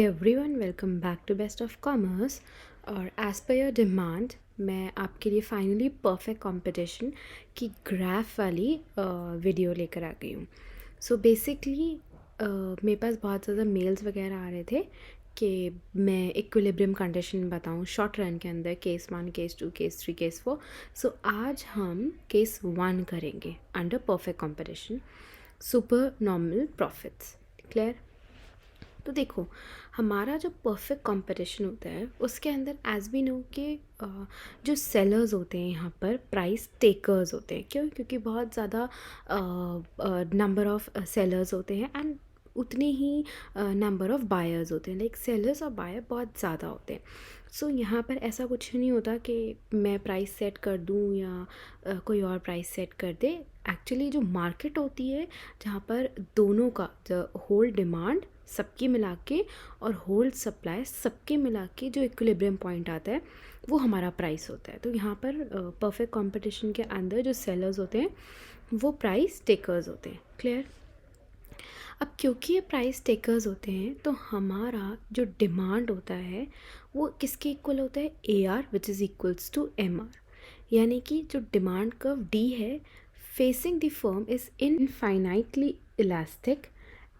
Everyone welcome back to best of commerce. और as per your demand मैं आपके लिए फाइनली परफेक्ट कंपटीशन की ग्राफ वाली वीडियो लेकर आ गई हूँ। सो बेसिकली मेरे पास बहुत ज़्यादा मेल्स वगैरह आ रहे थे कि मैं इक्विलिब्रियम कंडीशन बताऊँ शॉर्ट रन के अंदर केस 1, केस 2, केस 3, केस 4। सो आज हम केस 1 करेंगे under perfect competition, super normal profits. Clear? तो देखो, हमारा जो परफेक्ट कंपटीशन होता है उसके अंदर एज वी नो कि जो सेलर्स होते हैं यहाँ पर प्राइस टेकर्स होते हैं। क्यों? क्योंकि बहुत ज़्यादा नंबर ऑफ सेलर्स होते हैं एंड उतने ही नंबर ऑफ बायर्स होते हैं। लाइक सेलर्स और बायर बहुत ज़्यादा होते हैं। सो यहाँ पर ऐसा कुछ नहीं होता कि मैं प्राइस सेट कर दूँ या कोई और प्राइस सेट कर दे। एक्चुअली जो मार्केट होती है जहाँ पर दोनों का द होल डिमांड सबकी मिला के और होल सप्लाई सबके मिला के जो इक्विलिब्रियम पॉइंट आता है वो हमारा प्राइस होता है। तो यहाँ पर परफेक्ट कंपटीशन के अंदर जो सेलर्स होते हैं वो प्राइस टेकर्स होते हैं। क्लियर? अब क्योंकि ये प्राइस टेकर्स होते हैं तो हमारा जो डिमांड होता है वो किसके इक्वल होता है? A R which is equals to M R. यानी कि जो डिमांड कर्व डी है facing the firm is infinitely elastic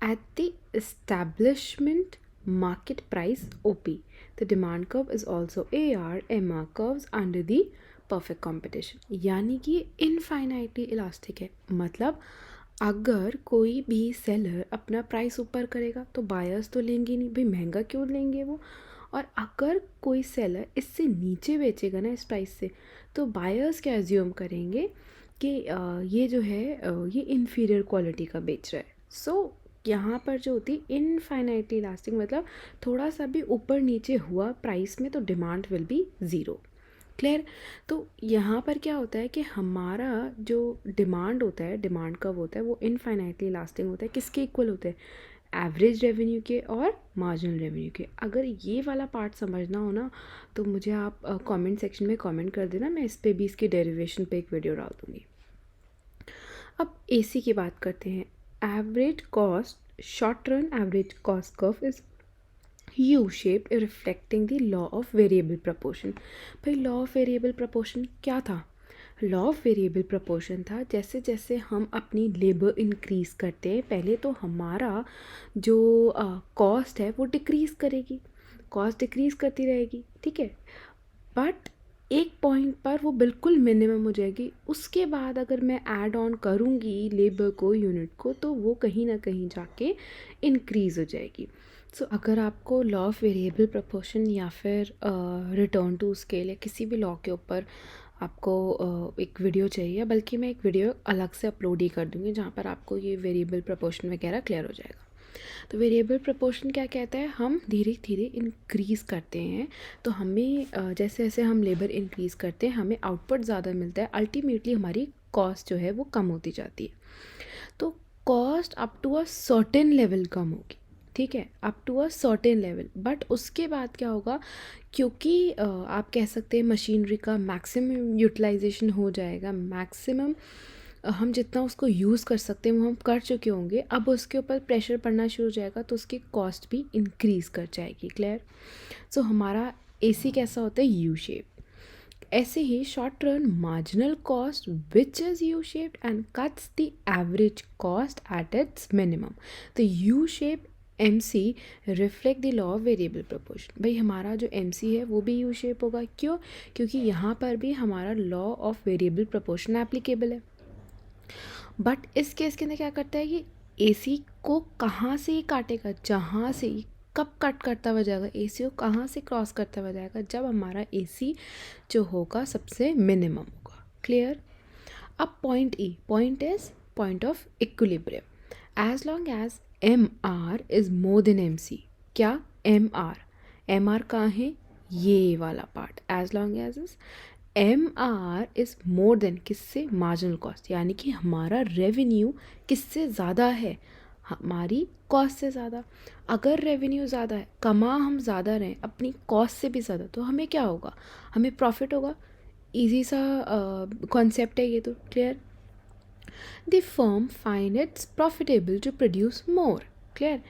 at the establishment market price OP. The demand curve is also AR, MR curves under the perfect competition. यानी कि infinitely elastic है। मतलब अगर कोई भी सेलर अपना प्राइस ऊपर करेगा तो बायर्स तो लेंगे नहीं, भाई महंगा क्यों लेंगे वो। और अगर कोई सेलर इससे नीचे बेचेगा ना इस प्राइस से, तो बायर्स क्या एज्यूम करेंगे कि ये जो है ये इन्फीरियर क्वालिटी का बेच रहा है। सो यहाँ पर जो होती है इनफाइनाइटली इलास्टिक, मतलब थोड़ा सा भी ऊपर नीचे हुआ प्राइस में तो demand will be zero. Clear? तो यहाँ पर क्या होता है कि हमारा जो डिमांड होता है, डिमांड कब होता है वो इनफाइनाइटली इलास्टिक होता है। किसके इक्वल होते हैं? एवरेज रेवेन्यू के और मार्जिनल रेवेन्यू के। अगर ये वाला पार्ट समझना हो ना तो मुझे आप कमेंट सेक्शन में कमेंट कर देना, मैं इस पे भी इसके डेरिवेशन पे एक वीडियो डाल दूँगी। अब एसी की बात करते हैं। Average cost, short run average cost curve is U-shaped reflecting the law of variable proportion। भाई लॉ ऑफ वेरिएबल प्रोपोर्शन क्या था? लॉ ऑफ वेरिएबल प्रोपोर्शन था जैसे जैसे हम अपनी लेबर इंक्रीज़ करते हैं पहले तो हमारा जो कॉस्ट है वो डिक्रीज़ करेगी, कॉस्ट डिक्रीज़ करती रहेगी। ठीक है, बट एक पॉइंट पर वो बिल्कुल मिनिमम हो जाएगी। उसके बाद अगर मैं ऐड ऑन करूँगी लेबर को, यूनिट को, तो वो कहीं ना कहीं जाके इंक्रीज़ हो जाएगी। सो अगर आपको लॉ ऑफ वेरिएबल प्रोपोर्शन या फिर रिटर्न टू स्केल या किसी भी लॉ के ऊपर आपको एक वीडियो चाहिए, बल्कि मैं एक वीडियो अलग से अपलोड ही कर दूँगी जहाँ पर आपको ये वेरिएबल प्रोपोर्शन वगैरह क्लियर हो जाएगा। तो वेरिएबल प्रोपोर्शन क्या कहता है? हम धीरे धीरे इंक्रीज़ करते हैं तो हमें जैसे जैसे हम लेबर इंक्रीज़ करते हैं हमें आउटपुट ज़्यादा मिलता है, अल्टीमेटली हमारी कॉस्ट जो है वो कम होती जाती है। तो cost up to a certain level कम होगी, ठीक है, up to a certain level. But उसके बाद क्या होगा? क्योंकि आप कह सकते हैं मशीनरी का मैक्सिमम यूटिलाइजेशन हो जाएगा, मैक्सिमम हम जितना उसको यूज़ कर सकते हैं वो हम कर चुके होंगे, अब उसके ऊपर प्रेशर पड़ना शुरू हो जाएगा तो उसकी कॉस्ट भी इंक्रीज़ कर जाएगी। क्लियर? सो हमारा एसी कैसा होता है? U shape. ऐसे ही short run marginal cost which is U shaped and cuts the average cost at its minimum. तो U shape M C reflect the law of variable proportion. भाई हमारा जो एम सी है वो भी यू शेप होगा। क्यों? क्योंकि यहाँ पर भी हमारा law of variable proportion applicable है। बट इस केस के अंदर क्या करता है कि एसी को कहाँ से ही काटेगा? जहाँ से ही। कब कट करता हुआ जाएगा? एसी को कहाँ से क्रॉस करता हुआ जाएगा? जब हमारा एसी जो होगा सबसे मिनिमम होगा। क्लियर? अब point E, point is point of equilibrium. As long as M R is more than M C. क्या? एम आर कहाँ है? ये वाला part. As long as is M R is more than किससे? Marginal cost. यानी कि हमारा revenue किससे ज़्यादा है? हमारी कॉस्ट से ज़्यादा। अगर रेवेन्यू ज़्यादा है, कमा हम ज़्यादा रहें अपनी कॉस्ट से भी ज़्यादा, तो हमें क्या होगा? हमें प्रॉफिट होगा। इजी सा कॉन्सेप्ट है ये तो। Clear? The firm find its profitable to produce more. Clear?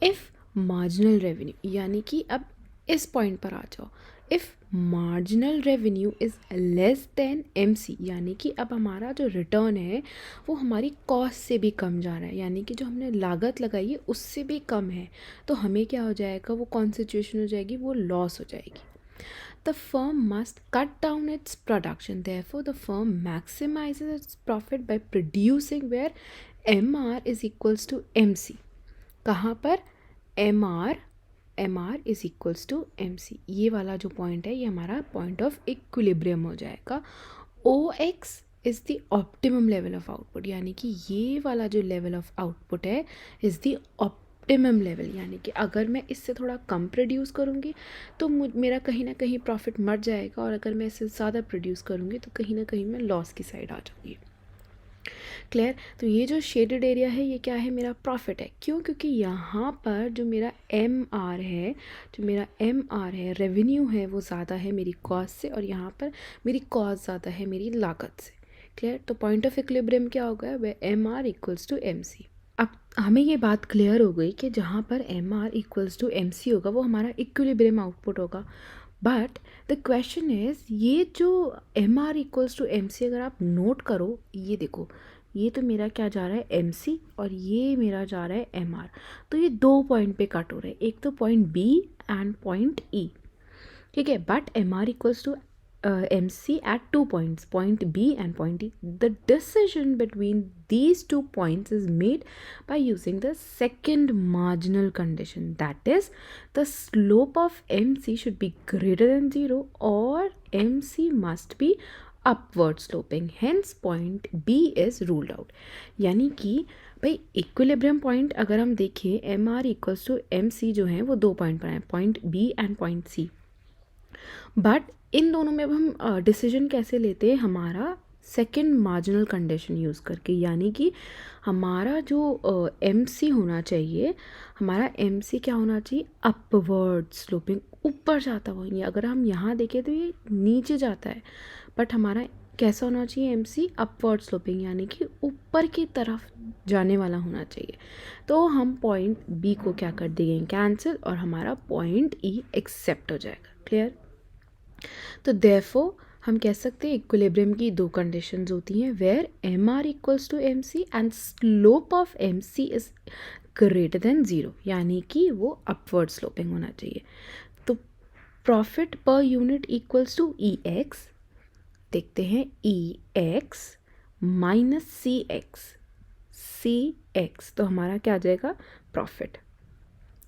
If marginal revenue, यानी कि अब इस पॉइंट पर आ जाओ। If marginal revenue is less than MC, यानी कि अब हमारा जो रिटर्न है वो हमारी कॉस्ट से भी कम जा रहा है, यानी कि जो हमने लागत लगाई है उससे भी कम है, तो हमें क्या हो जाएगा, वो कौन सिचुएशन हो जाएगी, वो लॉस हो जाएगी। The firm must cut down its production. Therefore, the firm maximizes its profit by producing where MR is equals to MC. कहाँ पर MR is equals to MC, ये वाला जो पॉइंट है ये हमारा पॉइंट ऑफ इक्विलिब्रियम हो जाएगा। OX is the optimum level of output, यानी कि ये वाला जो लेवल ऑफ आउटपुट है इज़ द ऑप्टिमम लेवल, यानी कि अगर मैं इससे थोड़ा कम प्रोड्यूस करूँगी तो मेरा कहीं ना कहीं प्रॉफिट मर जाएगा, और अगर मैं इससे ज़्यादा प्रोड्यूस करूँगी तो कहीं ना कहीं मैं लॉस की साइड आ जाऊँगी। क्लियर। तो ये जो शेडेड एरिया है ये क्या है, मेरा प्रॉफिट है। क्यों? क्योंकि यहाँ पर जो मेरा एम आर है रेवेन्यू है वो ज़्यादा है मेरी कॉस्ट से, और यहाँ पर मेरी कॉस्ट ज़्यादा है मेरी लागत से। क्लियर। तो पॉइंट ऑफ इक्विलिब्रियम क्या होगा, वह MR इक्वल्स टू MC। अब हमें ये बात क्लियर हो गई कि जहाँ पर MR इक्वल्स टू MC होगा वो हमारा इक्विलिब्रियम आउटपुट होगा। बट द क्वेश्चन इज़, ये जो MR इक्वल्स टू MC अगर आप नोट करो, ये देखो, ये तो मेरा क्या जा रहा है MC, और ये मेरा जा रहा है MR, तो ये दो पॉइंट पे कट हो रहे हैं, एक तो point B and point E। ठीक है, but MR equals to MC at 2 points, point B and point E. The decision between these 2 points is made by using the second marginal condition, that is, the slope of MC should be greater than 0 or MC must be upward sloping, hence point B is ruled out। यानी कि भाई equilibrium point अगर हम देखें MR equals to MC जो है वो दो पॉइंट पर हैं, point B and point C। But in दोनों में अब हम डिसीजन कैसे लेते हैं, हमारा सेकेंड मार्जिनल कंडीशन यूज़ करके, यानी कि हमारा जो MC होना चाहिए, हमारा MC क्या होना चाहिए, अपवर्ड स्लोपिंग, ऊपर जाता हुआ। ये अगर हम यहाँ देखें तो ये नीचे जाता है, बट हमारा कैसा होना चाहिए MC, अपवर्ड स्लोपिंग, यानी कि ऊपर की तरफ जाने वाला होना चाहिए। तो हम पॉइंट B को क्या कर देंगे, कैंसिल, और हमारा पॉइंट E एक्सेप्ट हो जाएगा। क्लियर। तो देयरफॉर हम कह सकते हैं इक्विलिब्रियम की दो कंडीशंस होती हैं, where MR equals to MC and slope of MC is greater than 0, यानी कि वो अपवर्ड स्लोपिंग होना चाहिए। तो profit per unit equals to EX, देखते हैं EX माइनस CX, तो हमारा क्या आ जाएगा, प्रॉफिट,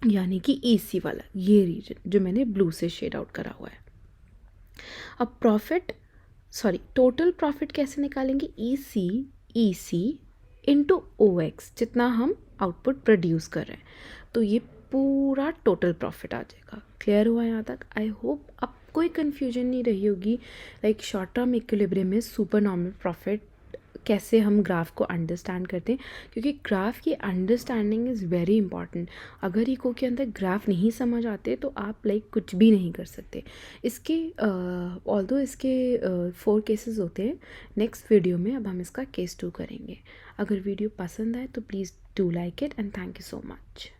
यानी कि EC वाला ये रीजन जो मैंने ब्लू से शेड आउट करा हुआ है। अब टोटल प्रॉफिट कैसे निकालेंगे, EC इंटू OX, जितना हम आउटपुट प्रोड्यूस कर रहे हैं, तो ये पूरा टोटल प्रॉफिट आ जाएगा। क्लियर हुआ यहाँ तक? आई होप अब कोई कन्फ्यूजन नहीं रही होगी। लाइक शॉर्ट टर्म इक्विलिब्रियम में सुपर नॉर्मल प्रॉफिट कैसे हम ग्राफ को अंडरस्टैंड करते हैं, क्योंकि ग्राफ की अंडरस्टैंडिंग इज़ वेरी इंपॉर्टेंट। अगर इको के अंदर ग्राफ नहीं समझ आते तो आप लाइक कुछ भी नहीं कर सकते। इसके ऑल्दो इसके 4 केसेस होते हैं। नेक्स्ट वीडियो में अब हम इसका केस 2 करेंगे। अगर वीडियो पसंद आए तो please do like it and thank you so much.